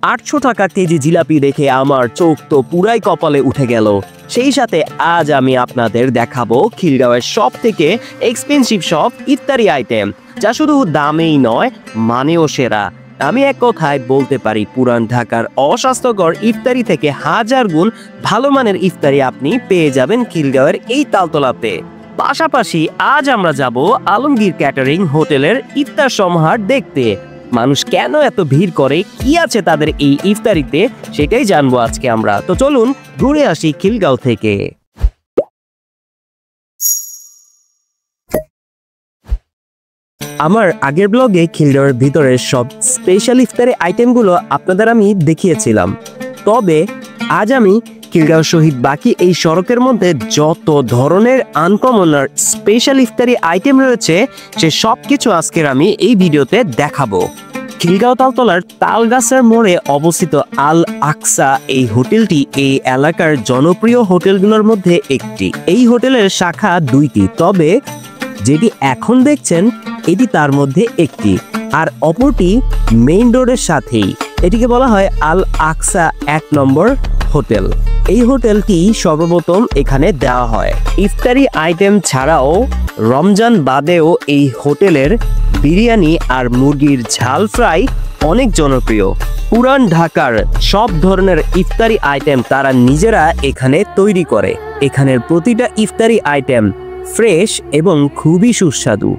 800 টাকা কেজি জিলাপি দেখে আমার চোখ তো পুরাই কপালে উঠে গেল। সেই সাথে আজ আমি আপনাদের দেখাবো খিলগাঁওয়ের সব থেকে এক্সপেন্সিভ সব ইফতারি আইটেম, যা শুধু দামেই নয় মানেও সেরা। আমি এক কথায় বলতে পারি পুরান ঢাকার অস্বাস্থ্যকর ইফতারি থেকে হাজার গুণ ভালো মানের ইফতারি আপনি পেয়ে যাবেন খিলগাঁওয়ের এই তালতলাতে। পাশাপাশি আজ আমরা যাব আলমগীর ক্যাটারিং হোটেলের ইফতার সমাহার দেখতে। মানুষ কেন এত ভিড় করে, কি আছে তাদের এই ইফতারিতে, সেটাই জানবো আজকে আমরা। তো চলুন ঘুরে আসি খিলগাঁও থেকে। আমার আগের ব্লগে খিলগাঁওয়ের ভিতরের সব স্পেশাল ইফতারি আইটেমগুলো আপনাদের আমি দেখিয়েছিলাম। তবে আজ আমি খিলগাঁও শহীদ বাকি এই সড়কের মধ্যে যত ধরনের আনকমন আর স্পেশাল ইফতারি আইটেম রয়েছে সে সব কিছু আজকের আমি এই ভিডিওতে দেখাবো। খিলগাঁও তালতলার তালগাছের মোড়ে অবস্থিত আল আকসা এই হোটেলটি এই এলাকার জনপ্রিয় হোটেলগুলোর মধ্যে একটি। এই হোটেলের শাখা 2টি, তবে যেটি এখন দেখছেন এটি তার মধ্যে একটি, আর অপরটি মেইন রোডের সাথেই। এটিকে বলা হয় আল আকসা 1 নম্বর হোটেল। এই হোটেলটি সর্বপ্রথম এখানে দেওয়া হয়। ইফতারি আইটেম ছাড়াও রমজান বাদেও এই হোটেলের বিরিয়ানি আর মুরগির ঝাল ফ্রাই অনেক জনপ্রিয়। পুরান ঢাকার সব ধরনের ইফতারি আইটেম তারা নিজেরা এখানে তৈরি করে। এখানের প্রতিটা ইফতারি আইটেম ফ্রেশ এবং খুবই সুস্বাদু।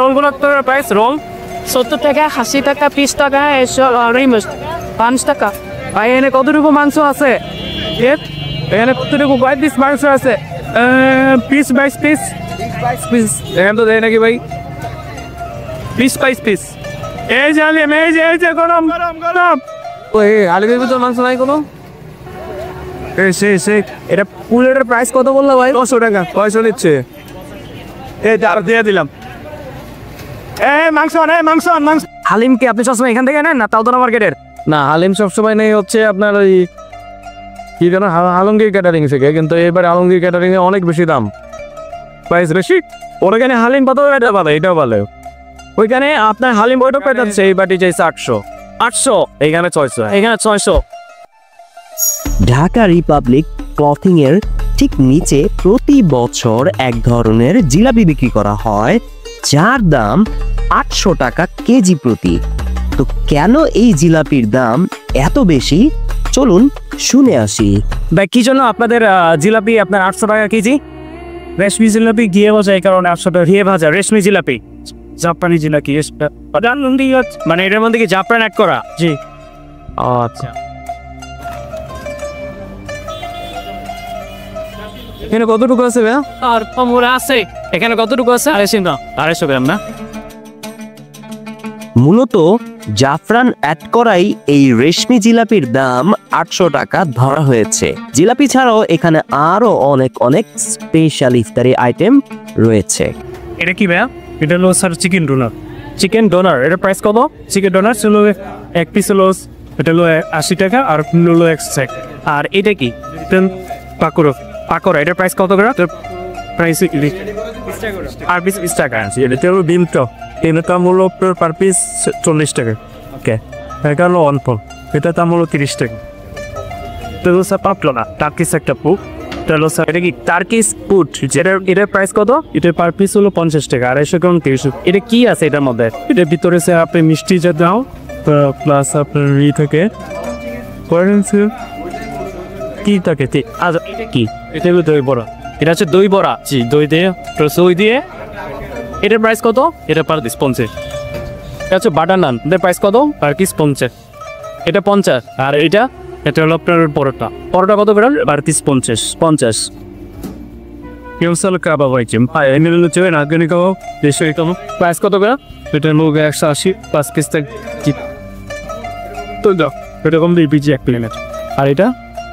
রোল 70 টাকা, 80 টাকা, 30 টাকা, 5 টাকা। ভাই এখানে কতটুকু মাংস আছে? এখানে কতটুকু পিস মাংস আছে? Piece 22 piece. এখানে তো দেয় নাকি ভাই? Piece 22 piece. এই যে আলিম, এই যে গরম গরম গরম। ওই আলিমের ভিতর মাংস নাই কোনো? এটা পুলের প্রাইস কত বললো ভাই? 900 টাকা। 900 নিচ্ছে। এই দিয়ে দিলাম। হালিম কি আপনি সবসময় এখান থেকে নেন না তালতলা মার্কেটের? না, হালিম সবসময় নেই হচ্ছে আপনার ওই কি যেন আলমগীর ক্যাটারিং থেকে, কিন্তু এবার আলমগীর ক্যাটারিং এ অনেক বেশি দাম, প্রাইস বেশি। ওখানে হালিম কত এটা ভালো, এটাও ভালো। ওইখানে আপনার হালিম ওইটা পেটাচ্ছে, এই বাটি চাইছে 800, এইখানে 600, এখানে 600। ঢাকা রিপাবলিক ক্লথিং এর ঠিক নিচে প্রতি বছর এক ধরনের জিলাপি বিক্রি করা হয়, যার দাম 800 টাকা কেজি প্রতি। তো কেন এই জিলাপির দাম এত বেশি, চলুন শুনে আসি। ভাই কি জন্য আপনাদের জিলাপি আপনার 800 টাকা কেজি? রেশমি জিলাপি ঘিয়ে ভাজা, এই কারণে 800 টাকা। ঘিয়ে ভাজা রেশমি জিলাপি, জাপানি জিলাপি, মানে এটার মধ্যে কি জাফরান অ্যাড করা? জি। আচ্ছা, এখানে কতটুকু আছে ভাই? আর কমরা আছে। এখানে কতটুকু আছে? 250 গ্রাম না? মূলত জাফরান অ্যাড করাই এই রেশমি জিলাপির দাম 800 টাকা ধরা হয়েছে। জিলাপি ছাড়াও এখানে আরো অনেক অনেক স্পেশাল ইফতারি আইটেম রয়েছে। এটা কি ভাই? এটা হলো sir chicken donor. Chicken donor এটার প্রাইস কত? চিকেন ডোনার ছিল 1 পিস হলো, এটা হলো 80 টাকা, আর হলো 100। আর এটা কি? পাকোড়া, এটার প্রাইস কত করে? প্রাইস 20 টাকা আর 20 টাকা আছে। এটা হলো ডিমটা, এটার দাম হলো পার পিস 40 টাকা। ওকে, এটা হলো অল্প, এটা দাম হলো 30 টাকা। এটা হলো স্যার পাপলা টার্কিস একটা পুক। এটা হলো স্যার, এটা কি টার্কিস পুট? এটার প্রাইস কত? এটা পার পিস হলো 50 টাকা, 250 গ্রাম 30। এটা কি আছে এটার মধ্যে? এটার ভিতরে স্যার আপনি মিষ্টি যা দাও, প্লাস আপনার থেকে কি থাকে। আচ্ছা, এটা কি? এটা হলো দই বড়া। এটা হচ্ছে দই বড়া। জি, দই দিয়ে। এটার প্রাইস কত? এটা পার পিস 50। এটা হচ্ছে বাটার নান, এটার প্রাইস কত? Per piece 50। এটা 50। আর এটা হলো আপনার পরোটা কত করে? Per piece 50। কেউসাল কাবাব আইটেম, এনে হলো চেয়ে আফগানি কাবাব 150 টাকা। প্রাইস কত করে? এটা হলো 180, 5 পিস থাকে। তো দাও, এটা কম দিয়ে পিজি 1 প্লেট। আর এটা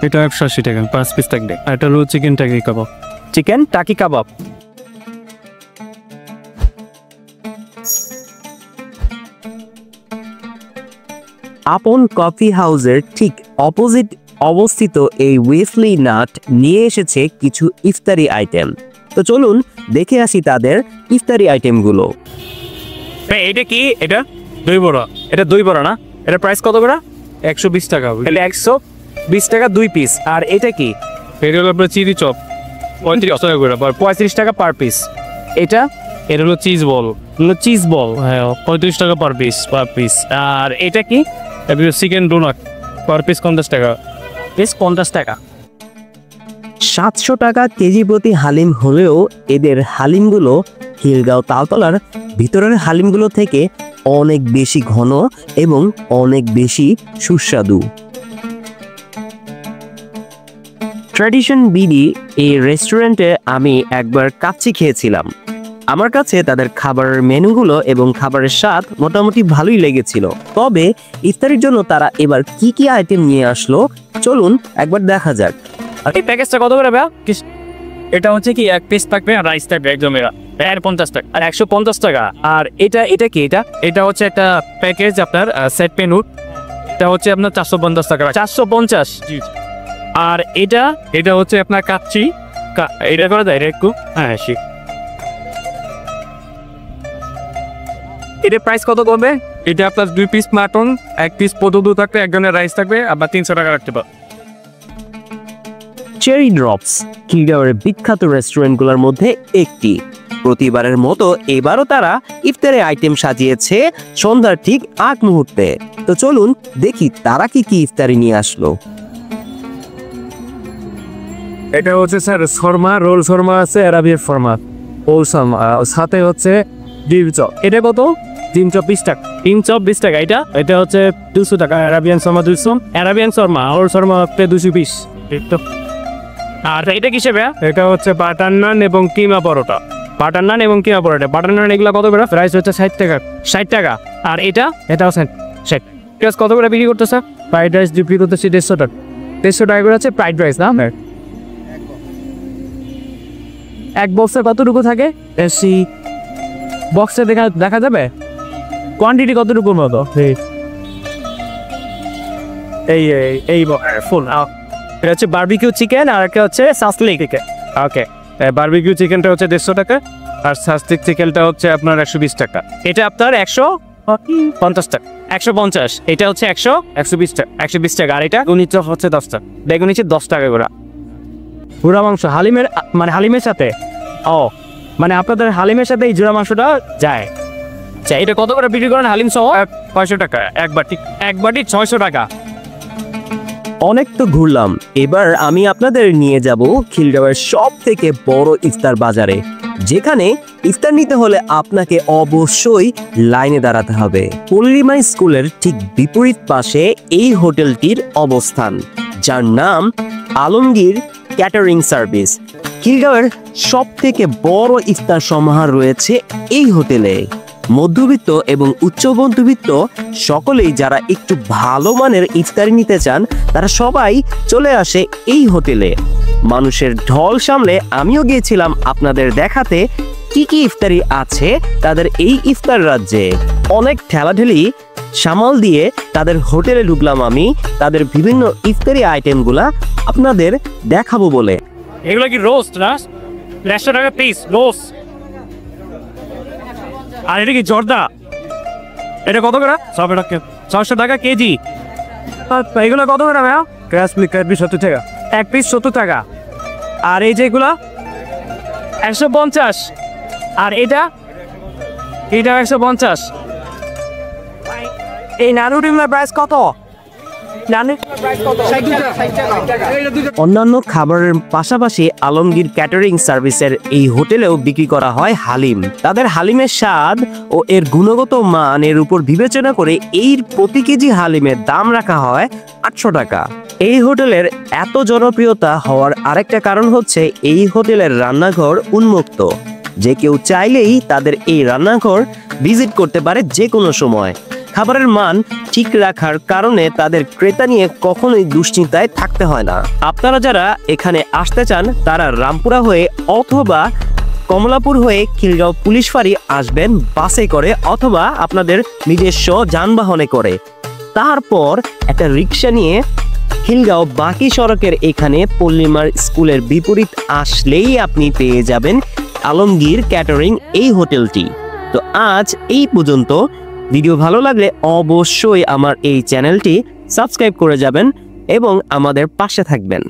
180 টাকা, 5 পিস থাকবে। আর এটা হলো চিকেন টাকি কাবাব। চিকেন টাকি কাবাব। আপন কফি হাউসের ঠিক অপোজিট অবস্থিত এই ওয়েসলি নাট নিয়ে এসেছে কিছু ইফতারি আইটেম। তো চলুন দেখে আসি তাদের ইফতারি আইটেমগুলো। এটা কি? এটা দই বড়া। এটা দই বড়া না? এটা প্রাইস কত করে? 120 টাকা। এটা 120 টাকা 2 পিস। আর এটা কি? এটা হলো আপনার চিলি চপ, 35 টাকা করে, 35 টাকা পার পিস। এটা হলো চিজ বল, চিজ বল, হ্যাঁ 35 টাকা পার পিস। আর এটা কি? চিকেন ডোনাট, পার পিস 50 টাকা, পিস 50 টাকা। 700 টাকা কেজি প্রতি হালিম হলেও এদের হালিমগুলো খিলগাঁও তালতলার ভিতরের হালিমগুলো থেকে অনেক বেশি ঘন এবং অনেক বেশি সুস্বাদু। ট্র্যাডিশন বিডি এই রেস্টুরেন্টে আমি একবার কাচ্চি খেয়েছিলাম। আমার কাছে তাদের খাবারের মেনুগুলো এবং খাবারের স্বাদ মোটামুটি ভালোই লেগেছিল। তবে ইফতারির জন্য তারা এবার কি কি আইটেম নিয়ে আসলো চলুন একবার দেখা যাক। এই প্যাকেজটা কত করে ভাইয়া? এটা হচ্ছে কি এক পিস থাকবে আর রাইস থাকবে একদম, এরা 50 টাকা আর 150 টাকা। আর এটা কি? এটা হচ্ছে একটা প্যাকেজ আপনার সেট মেনু, এটা হচ্ছে আপনার 450 টাকা, 450। আর এটা হচ্ছে আপনার কাচ্চি, এটা করে দেয় একটু, হ্যাঁ ঠিক। এটা প্রাইস কত করবে? এটা আপনার 2 পিস মাটন, 1 পিস পটল থাকবে, একজনের রাইস থাকবে, আবার 300 টাকা রাখতে পারবে। চেরি ড্রপস খিলগাঁওয়ের বিখ্যাত রেস্টুরেন্টগুলোর মধ্যে একটি। প্রতিবারের মতো এবারও তারা ইফতারের আইটেম সাজিয়েছে সন্ধ্যার ঠিক আগ মুহূর্তে। তো চলুন দেখি তারা কি কি ইফতারি নিয়ে আসলো। এটা হচ্ছে স্যার শর্মা, রোল শর্মা আছে, অ্যারাবিয়ান শর্মা, রোল শর্মা, সাথে হচ্ছে ডিম চপ। এটা কত? ডিম চপ 20 টাকা, ডিম চপ 20 টাকা। এটা হচ্ছে 200 টাকা, Arabian shawarma 200, Arabian shawarma, roll shawarma 220। আর এটা কিসে ভাইয়া? এটা হচ্ছে বাটার নান এবং কিমা পরোটা, বাটার নান এবং কিমা পরোটা। বাটার নান এগুলো কত করে? প্রাইস হচ্ছে 60 টাকা, 60 টাকা। আর এটাও 60। কত করে বিক্রি করতেছে? ফ্রাইড রাইস বিক্রি করতেছি 150 টাকা, 150 টাকা করে হচ্ছে ফ্রাইড রাইস না? এক বক্সে কতটুকু থাকে? এসি বক্সে দেখা যাবে কোয়ান্টিটি কতটুকুর মতো? এই ফুল। এটা হচ্ছে বারবিকিউ চিকেন আর একটা হচ্ছে সাসলিক চিকেন। ওকে, বারবিকিউ চিকেনটা হচ্ছে 150 টাকা আর সাসলিক চিকেনটা হচ্ছে আপনার 120 টাকা। এটা আপনার 150 টাকা, 150। এটা হচ্ছে 120 টাকা, 120 টাকা। আর এটা বেগুনি চপ হচ্ছে 10 টাকা, বেগুনি চপ 10 টাকা করে। পুরা মাংস হালিমের, মানে হালিমের সাথে, ও মানে আপনাদের হালিমের সাথে এই জোড়া মাংসটা যায়। এটা কত করে বিক্রি করেন হালিম সহ? 500 টাকা এক বাটি 600 টাকা। অনেক তো ঘুরলাম, এবার আমি আপনাদের নিয়ে যাব খিলগাঁওয়ের সব থেকে বড় ইফতার বাজারে, যেখানে ইফতার নিতে হলে আপনাকে অবশ্যই লাইনে দাঁড়াতে হবে। পল্লিমাই স্কুলের ঠিক বিপরীত পাশে এই হোটেলটির অবস্থান, যার নাম আলমগীর ক্যাটারিং সার্ভিস। খিলগাঁওয়ের সব থেকে বড় ইফতার সমাহার রয়েছে এই হোটেলে। মধ্যবিত্ত এবং উচ্চ মধ্যবিত্ত সকলেই যারা একটু ভালো মানের ইফতারি নিতে চান তারা সবাই চলে আসে এই হোটেলে। মানুষের ঢল সামলে আমিও গিয়েছিলাম আপনাদের দেখাতে কি কি ইফতারি আছে তাদের এই ইফতার রাজ্যে। অনেক ঠেলাঠেলি সামাল দিয়ে তাদের হোটেলে ঢুকলাম আমি, তাদের বিভিন্ন ইফতারি আইটেমগুলা আপনাদের দেখাবো বলে। এগুলো কি রোস্ট না? 150 টাকা পিস রোস্ট। আর এটা কি জর্দা? এটা কত করে? 600 টাকা কেজি। এগুলো কত করে ভাইয়া? ক্রাসপি 70 টাকা, এক পিস 70 টাকা। আর এই যেগুলো 150। আর এটা 150। এই নানু ডিমের প্রাইস কত? অন্যান্য খাবারের পাশাপাশি আলমগীর ক্যাটারিং সার্ভিসের এই হোটেলেও বিক্রি করা হয় হালিম। তাদের হালিমের স্বাদ ও এর গুণগত মানের উপর বিবেচনা করে এই প্রতি কেজি হালিমের দাম রাখা হয় 800 টাকা। এই হোটেলের এত জনপ্রিয়তা হওয়ার আরেকটা কারণ হচ্ছে এই হোটেলের রান্নাঘর উন্মুক্ত, যে কেউ চাইলেই তাদের এই রান্নাঘর ভিজিট করতে পারে যে কোনো সময়। খাবারের মান ঠিক রাখার কারণে তাদের ক্রেতা নিয়ে কখনোই দুশ্চিন্তায় থাকতে হয় না। আপনারা যারা এখানে আসতে চান তারা রামপুরা হয়ে অথবা কমলাপুর হয়ে খিলগাঁও পুলিশ ফাঁড়ি আসবেন বাসে করে অথবা আপনাদের নিজস্ব যানবাহনে করে। তারপর একটা রিক্সা নিয়ে খিলগাঁও বাকি সড়কের এখানে পল্লিমার স্কুলের বিপরীত আসলেই আপনি পেয়ে যাবেন আলমগীর ক্যাটারিং এই হোটেলটি। তো আজ এই পর্যন্ত। ভিডিও ভালো লাগলে অবশ্যই আমার এই চ্যানেলটি সাবস্ক্রাইব করে যাবেন এবং আমাদের পাশে থাকবেন।